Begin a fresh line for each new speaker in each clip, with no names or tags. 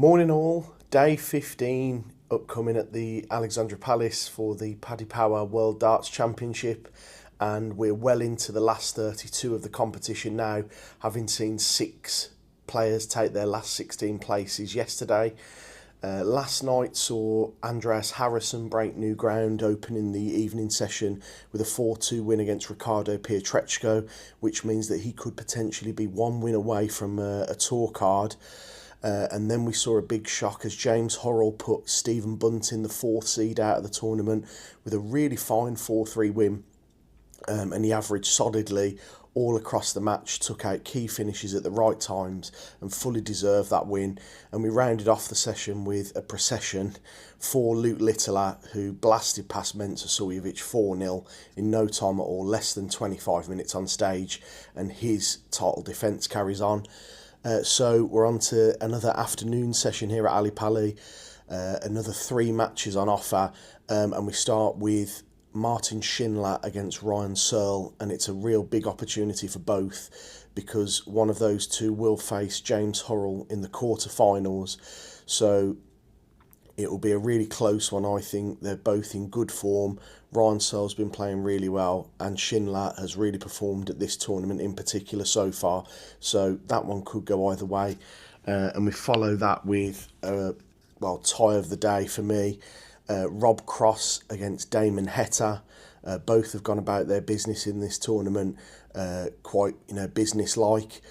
Morning all, day 15 upcoming at the Alexandra Palace for the Paddy Power World Darts Championship, and we're well into the last 32 of the competition now, having seen 6 players take their last 16 places yesterday. Last night saw Andreas Harrison break new ground, opening the evening session with a 4-2 win against Ricardo Pietreczko, which means that he could potentially be one win away from a tour card. And then we saw a big shock as James Horrell put Stephen Bunting, the 4th seed, out of the tournament with a really fine 4-3 win. And he averaged solidly all across the match, took out key finishes at the right times and fully deserved that win. And we rounded off the session with a procession for Luke Littler, who blasted past Mensa Suljovic 4-0 in no time at all, less than 25 minutes on stage, and his title defence carries on. So we're on to another afternoon session here at Ali Pally, another 3 matches on offer, and we start with Martin Schindler against Ryan Searle, and it's a real big opportunity for both because one of those two will face James Horrell in the quarterfinals. So it will be a really close one, I think. They're both in good form. Ryan Searle's been playing really well, and Schindler has really performed at this tournament in particular so far. So that one could go either way. And we follow that with, tie of the day for me. Rob Cross against Damon Heta. Both have gone about their business in this tournament quite, business-like.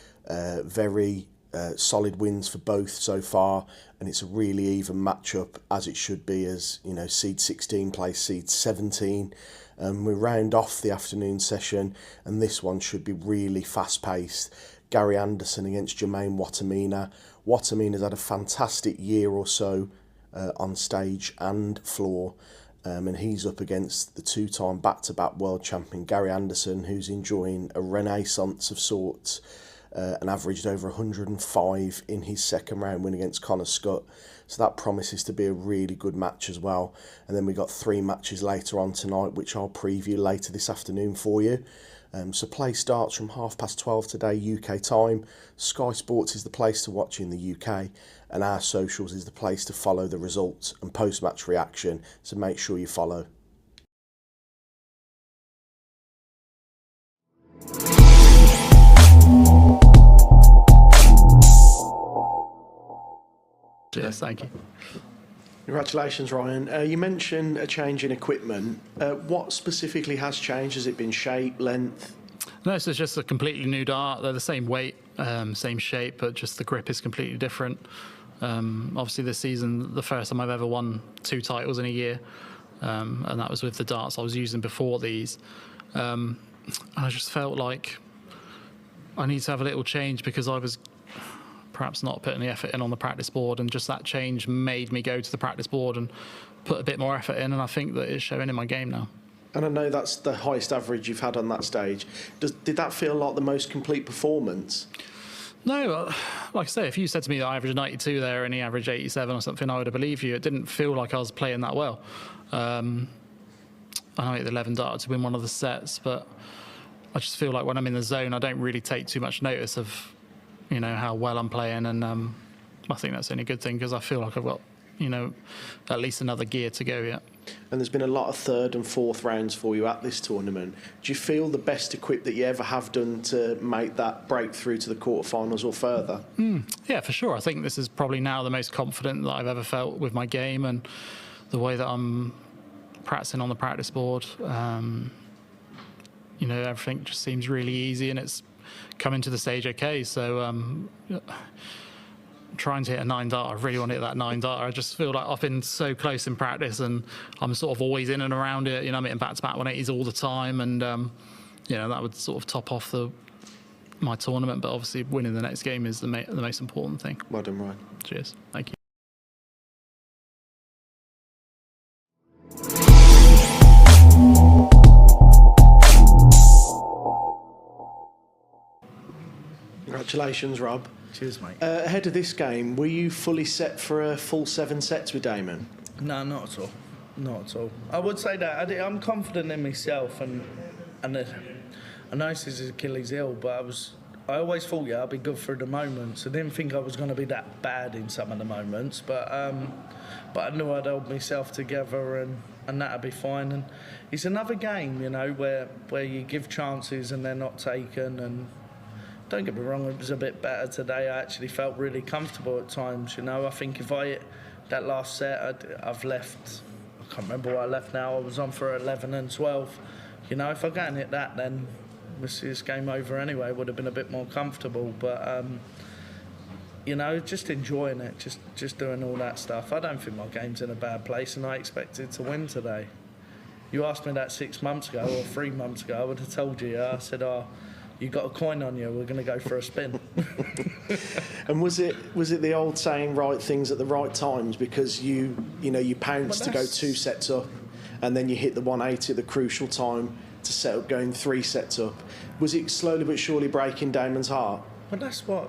Very solid wins for both so far, and it's a really even matchup, as it should be, as seed 16 plays seed 17. We round off the afternoon session, and this one should be really fast-paced. Gary Anderson against Jermaine Watamina. Watamina's had a fantastic year or so on stage and floor, and he's up against the 2-time back-to-back world champion Gary Anderson, who's enjoying a renaissance of sorts, and averaged over 105 in his second round win against Connor Scott. So that promises to be a really good match as well. And then we got 3 matches later on tonight, which I'll preview later this afternoon for you. So play starts from 12:30 today UK time. Sky Sports is the place to watch in the UK, and our socials is the place to follow the results and post-match reaction, so make sure you follow.
Yes, thank you.
Congratulations, Ryan. You mentioned a change in equipment. What specifically has changed? Has it been shape, length?
No, so it's just a completely new dart. They're the same weight, same shape, but just the grip is completely different. Obviously this season, the first time I've ever won 2 titles in a year, and that was with the darts I was using before these. And I just felt like I need to have a little change because I was perhaps not putting the effort in on the practice board, and just that change made me go to the practice board and put a bit more effort in, and I think that it's showing in my game now.
And I know that's the highest average you've had on that stage. Did that feel like the most complete performance?
No, like I say, if you said to me that I averaged 92 there and he averaged 87 or something, I would have believed you. It didn't feel like I was playing that well. I know I hit the 11 dart to win one of the sets, but I just feel like when I'm in the zone, I don't really take too much notice of how well I'm playing, and I think that's the only good thing because I feel like I've got at least another gear to go yet.
And there's been a lot of 3rd and 4th rounds for you at this tournament. Do you feel the best equipped that you ever have done to make that breakthrough to the quarterfinals or further?
Yeah, for sure. I think this is probably now the most confident that I've ever felt with my game and the way that I'm practicing on the practice board. Everything just seems really easy, and it's coming to the stage okay. So trying to hit a 9 dart, I really want to hit that 9 dart. I just feel like I've been so close in practice, and I'm sort of always in and around it. I'm hitting back-to-back 180s all the time, and that would sort of top off my tournament. But obviously, winning the next game is the most important thing.
Well done, Ryan.
Cheers. Thank you.
Congratulations, Rob.
Cheers, mate.
Ahead of this game, were you fully set for a full 7 sets with Damon?
No, not at all. Not at all. I would say that I'm confident in myself, and I know this is Achilles' heel, but I always thought, I'd be good through the moments. I didn't think I was going to be that bad in some of the moments, but I knew I'd hold myself together and that'd be fine. And it's another game, you know, where you give chances and they're not taken. And don't get me wrong, it was a bit better today. I actually felt really comfortable at times, you know. I think if I hit that last set, I've left, I can't remember what I left now, I was on for 11 and 12. You know, if I go and hit that, then this game over anyway. It would have been a bit more comfortable, but you know, just enjoying it, just doing all that stuff. I don't think my game's in a bad place, and I expected to win today. You asked me that 6 months ago or 3 months ago, I would have told you. I said, you got a coin on you, we're going to go for a spin.
And was it the old saying, right things at the right times? Because you pounced to go 2 sets up, and then you hit the 180 at the crucial time to set up going 3 sets up. Was it slowly but surely breaking Damon's heart?
Well,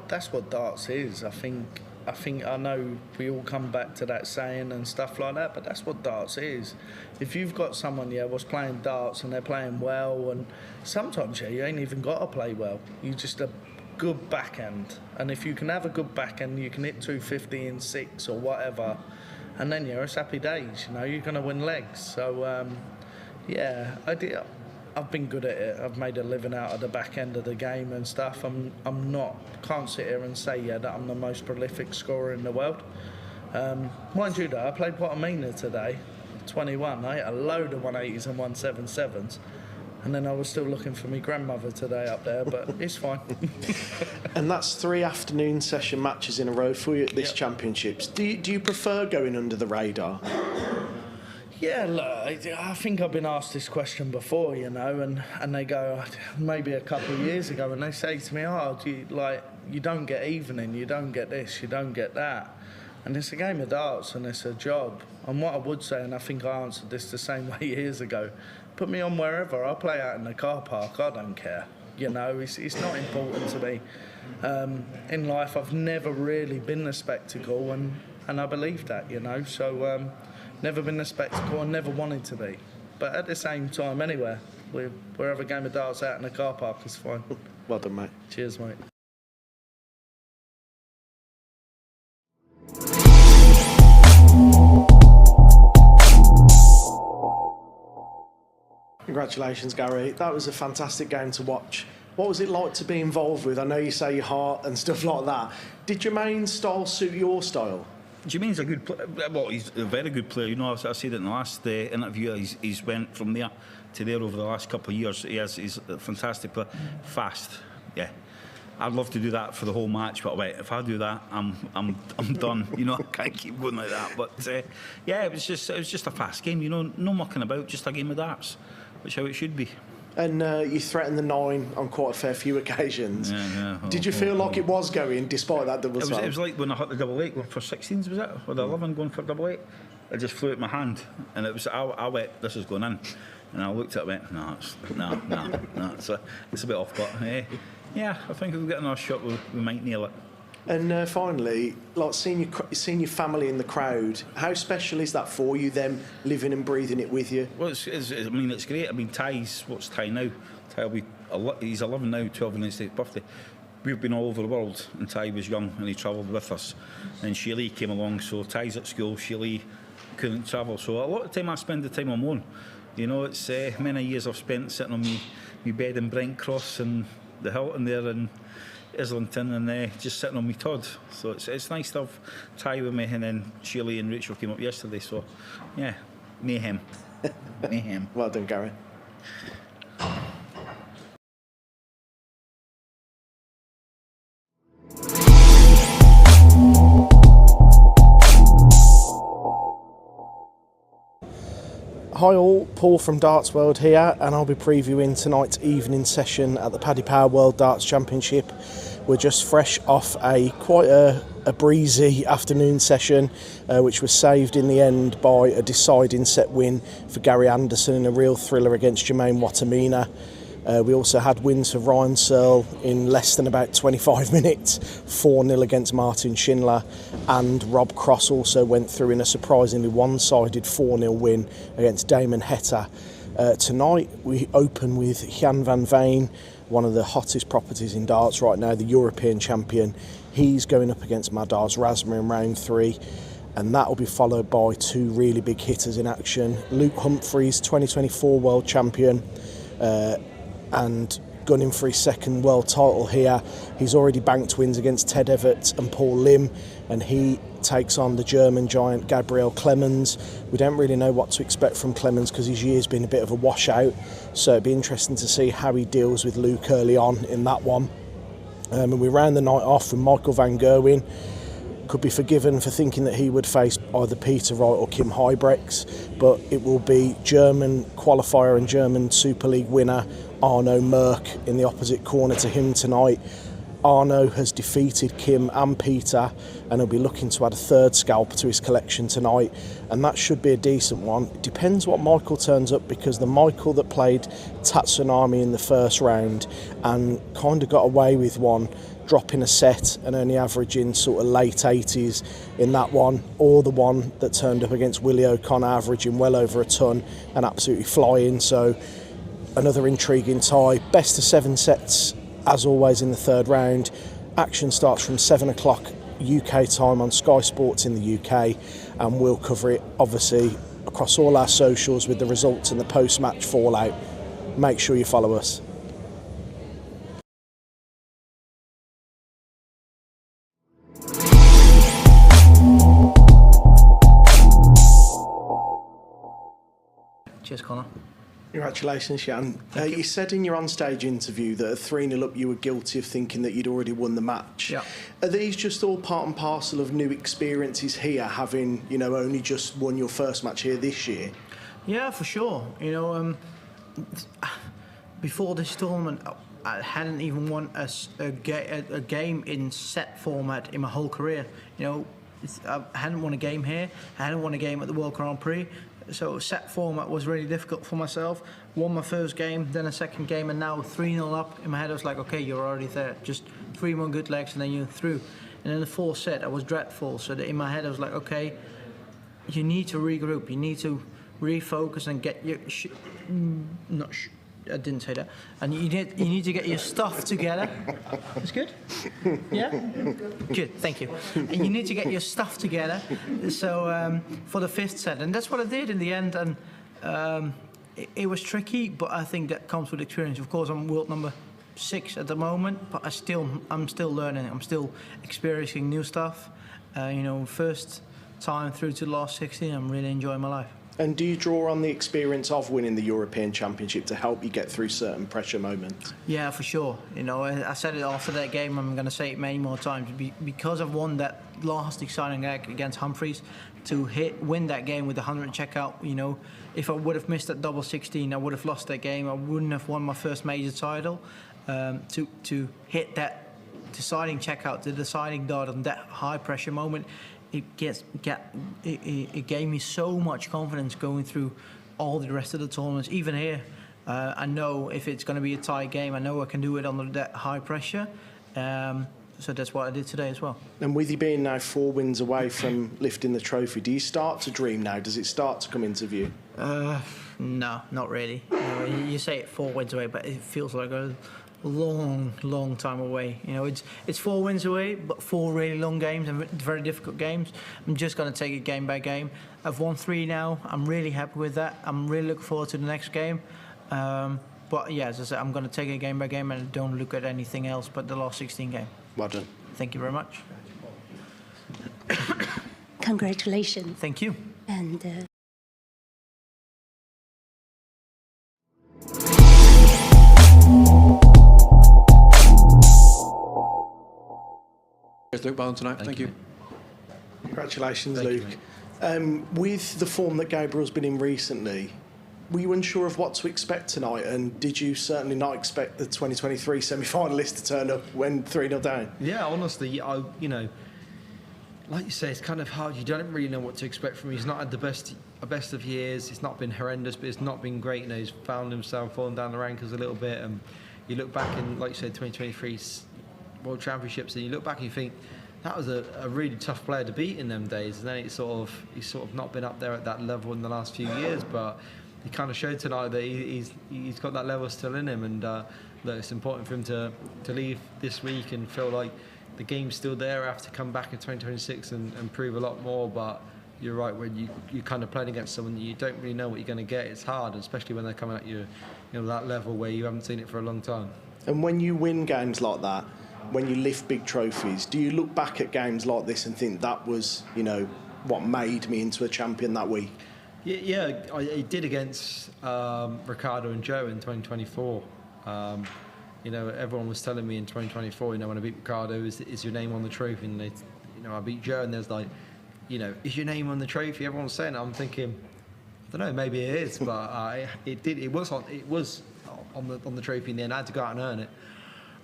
that's what darts is. I think I know we all come back to that saying and stuff like that, but that's what darts is. If you've got someone was playing darts and they're playing well, and sometimes you ain't even got to play well. You just a good backhand, and if you can have a good backhand, you can hit 250 in 6 or whatever, and then it's happy days. You know, you're going to win legs. So I've been good at it. I've made a living out of the back end of the game and stuff. Can't sit here and say that I'm the most prolific scorer in the world. Mind you though, I played what I mean today, 21. I hit a load of 180s and 177s. And then I was still looking for my grandmother today up there, but it's fine.
And that's 3 afternoon session matches in a row for you at this championships. Do you prefer going under the radar?
Yeah, look, I think I've been asked this question before, you know, and they go, maybe a couple of years ago, and they say to me, you don't get evening, you don't get this, you don't get that. And it's a game of darts and it's a job. And what I would say, and I think I answered this the same way years ago, put me on wherever. I'll play out in the car park, I don't care. You know, it's not important to me. In life, I've never really been the spectacle, and I believe that, you know, so... Never been a spectacle and never wanted to be. But at the same time, anywhere, wherever a game of darts out in the car park is fine.
Well done, mate.
Cheers, mate.
Congratulations, Gary. That was a fantastic game to watch. What was it like to be involved with? I know you say your heart and stuff like that. Did Jermaine's style suit your style?
Jermaine's a good player. Well, he's a very good player. You know, I said it in the last interview. He's went from there to there over the last couple of years. He's a fantastic player, fast. Yeah, I'd love to do that for the whole match. But wait, if I do that, I'm done. You know, I can't keep going like that. But yeah, it was just a fast game. You know, no mucking about, just a game of darts, which is how it should be.
And you threatened the 9 on quite a fair few occasions.
Yeah.
Did you feel like it was going, despite that double slam?
It was like when I hit the double 8 for 16s, was it? Or the 11 going for double 8? It just flew out my hand, and it was I went, this is going in, and I looked at it and went, no, it's a bit off, but yeah, I think if we get another shot, we might nail it.
And finally, like seeing your family in the crowd, how special is that for you, them living and breathing it with you?
Well, it's great. I mean, what's Ty now? He's 11 now, 12 on his birthday. We've been all over the world, and Ty was young, and he travelled with us. And Sheila came along, so Ty's at school, Sheila couldn't travel. So a lot of time I spend the time on my own. You know, it's many years I've spent sitting on my bed in Brent Cross and the Hilton there, and Islington, and just sitting on my Todd. So it's nice to have Ty with me, and then Shirley and Rachel came up yesterday. So yeah, mayhem. Mayhem.
Well done, Gary. Hi all, Paul from Darts World here, and I'll be previewing tonight's evening session at the Paddy Power World Darts Championship. We're just fresh off quite a breezy afternoon session, which was saved in the end by a deciding set win for Gary Anderson in a real thriller against Jermaine Watamina. We also had wins for Ryan Searle in less than about 25 minutes, 4-0 against Martin Schindler, and Rob Cross also went through in a surprisingly one-sided 4-0 win against Damon Heta. Tonight we open with Jan van Veen, one of the hottest properties in darts right now, the European champion. He's going up against Madar's Razma in round 3, and that will be followed by 2 really big hitters in action. Luke Humphries, 2024 world champion, and gunning for his 2nd world title here. He's already banked wins against Ted Everett and Paul Lim, and he takes on the German giant Gabriel Clemens. We don't really know what to expect from Clemens because his year's been a bit of a washout, so it'd be interesting to see how he deals with Luke early on in that one. And we round the night off with Michael van Gerwen. Could be forgiven for thinking that he would face either Peter Wright or Kim Huybrechts, but it will be German qualifier and German Super League winner Arno Merck in the opposite corner to him tonight. Arno has defeated Kim and Peter, and he'll be looking to add a 3rd scalper to his collection tonight, and that should be a decent one. It depends what Michael turns up, because the Michael that played Tatsunami in the 1st round and kind of got away with one, dropping a set and only averaging sort of late 80s in that one, or the one that turned up against Willie O'Connor averaging well over a ton and absolutely flying. So another intriguing tie. Best of 7 sets as always in the 3rd round. Action starts from 7 o'clock UK time on Sky Sports in the UK, and we'll cover it obviously across all our socials with the results and the post-match fallout. Make sure you follow us.
Cheers, Connor.
Congratulations, Jan. You said in your onstage interview that at 3-0 up you were guilty of thinking that you'd already won the match.
Yeah.
Are these just all part and parcel of new experiences here, having, only just won your first match here this year?
Yeah, for sure. Before this tournament, I hadn't even won a game in set format in my whole career. I hadn't won a game here. I hadn't won a game at the World Grand Prix. So set format was really difficult for myself. Won my first game, then a second game, and now 3-0 up. In my head I was like, okay, you're already there. Just 3 more good legs and then you're through. And in the 4th set I was dreadful. So that in my head I was like, okay, you need to regroup. You need to refocus and get your... I didn't say that. And you need to get your stuff together. That's good? Yeah? Good, thank you. And you need to get your stuff together so for the 5th set. And that's what I did in the end. And it was tricky, but I think that comes with experience. Of course, I'm world number 6 at the moment, but I'm still learning. I'm still experiencing new stuff. First time through to the last 16, I'm really enjoying my life.
And do you draw on the experience of winning the European Championship to help you get through certain pressure moments?
Yeah, for sure. I said it after that game, I'm going to say it many more times. Because I've won that last exciting act against Humphries, to win that game with the 100 checkout, if I would have missed that double 16, I would have lost that game. I wouldn't have won my first major title. To hit that deciding checkout, the deciding dart on that high pressure moment, it gave me so much confidence going through all the rest of the tournaments. Even here, I know if it's going to be a tight game, I know I can do it under that high pressure. So that's what I did today as well. And
with you being now 4 wins away from lifting the trophy, do you start to dream now? Does it start to come into view?
No, not really. You say it 4 wins away, but it feels like a long time away. It's 4 wins away, but 4 really long games and very difficult games. I'm just going to take it game by game. I've won 3 now. I'm really happy with that. I'm really looking forward to the next game. But yeah, as I said, I'm going to take it game by game and don't look at anything else but the last 16 game.
Well done.
Thank you very much.
Congratulations.
Thank you.
And
Luke Bowen tonight. Thank you.
Congratulations, Luke. With the form that Gabriel's been in recently, were you unsure of what to expect tonight, and did you certainly not expect the 2023 semi-finalist to turn up when 3-0 down?
Yeah, honestly, like you say, it's kind of hard. You don't really know what to expect from him. He's not had the best of years. It's not been horrendous, but it's not been great. He's found himself falling down the rankings a little bit. And you look back in, like you said, 2023 World Championships, and you look back and you think that was a really tough player to beat in them days. And then he's sort of not been up there at that level in the last few years, but he kind of showed tonight that he's got that level still in him, and that it's important for him to leave this week and feel like the game's still there. Have to come back in 2026 and prove a lot more. But you're right, when you're kind of playing against someone that you don't really know what you're going to get, it's hard, especially when they're coming at you, that level where you haven't seen it for a long time.
And when you win games like that, when you lift big trophies, do you look back at games like this and think that was, what made me into a champion that week?
Yeah, I did against Ricardo and Joe in 2024. Everyone was telling me in 2024, when I beat Ricardo, is your name on the trophy? And I beat Joe, and there's like, is your name on the trophy? Everyone's saying it. I'm thinking, I don't know, maybe it is, but it was on the trophy in the end. I had to go out and earn it.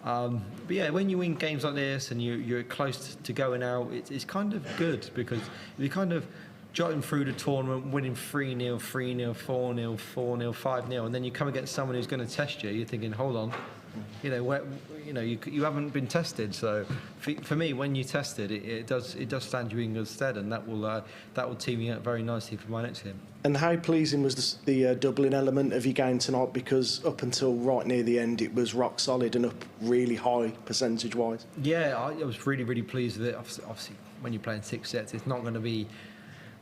But yeah, when you win games like this and you're close to going out, it's kind of good, because you're kind of jotting through the tournament, winning 3-0, 3-0, 4-0, 4-0, 5-0, and then you come against someone who's going to test you. You're thinking, hold on, you haven't been tested. So for me, when you tested, it does stand you in good stead, and that will tee me up very nicely for my next game.
And how pleasing was the doubling element of your game tonight? Because up until right near the end, it was rock solid and up really high percentage-wise. Yeah,
I was really, really pleased with it. Obviously, when you're playing 6 sets, it's not going to be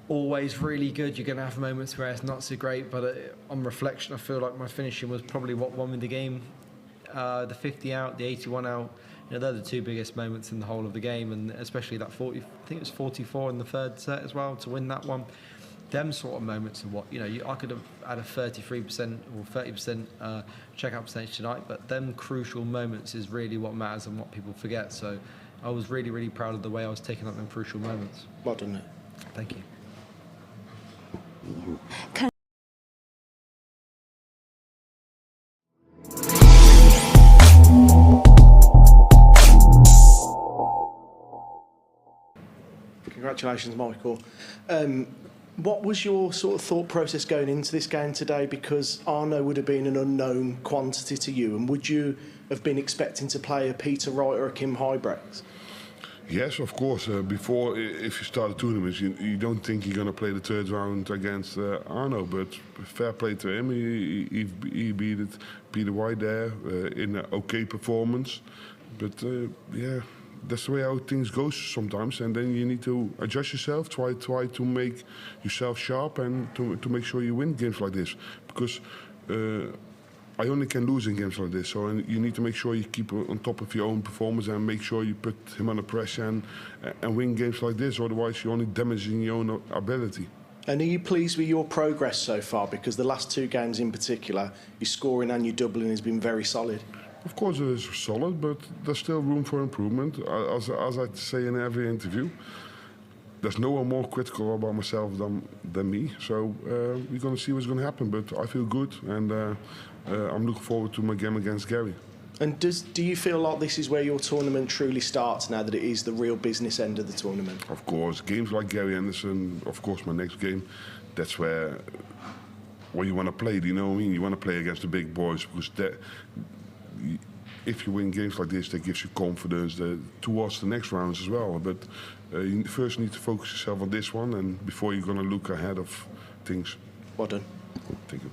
always really good. You're going to have moments where it's not so great, but on reflection, I feel like my finishing was probably what won me the game. The 50 out, the 81 out, they're the two biggest moments in the whole of the game, and especially that 40, I think it was 44 in the third set as well, to win that one. Them sort of moments are what, I could have had a 33% or 30% checkout percentage tonight, but them crucial moments is really what matters and what people forget. So I was really, really proud of the way I was taking up them crucial moments.
Well done, mate.
Thank you.
Congratulations, Michael. What was your sort of thought process going into this game today? Because Arno would have been an unknown quantity to you, and would you have been expecting to play a Peter Wright or a Kim Huybrechts?
Yes, of course. Before, if you start a tournament, you don't think you're going to play the third round against Arno, but fair play to him. He beat Peter White there in an okay performance. But yeah, that's the way how things go sometimes. And then you need to adjust yourself, try to make yourself sharp, and to make sure you win games like this. Because I only can lose in games like this, so you need to make sure you keep on top of your own performance and make sure you put him under pressure and win games like this. Otherwise, you're only damaging your own ability.
And are you pleased with your progress so far? Because the last two games in particular, your scoring and your doubling has been very solid.
Of course, it is solid, but there's still room for improvement. As I say in every interview, there's no one more critical about myself than me. So we're going to see what's going to happen. But I feel good, and I'm looking forward to my game against Gary.
And do you feel like this is where your tournament truly starts now that it is the real business end of the tournament?
Of course, games like Gary Anderson, of course my next game, that's where you want to play, do you know what I mean? You want to play against the big boys, because if you win games like this, that gives you confidence towards the next rounds as well. But you first need to focus yourself on this one, and before you're going to look ahead of things.
Well done.
Thank you.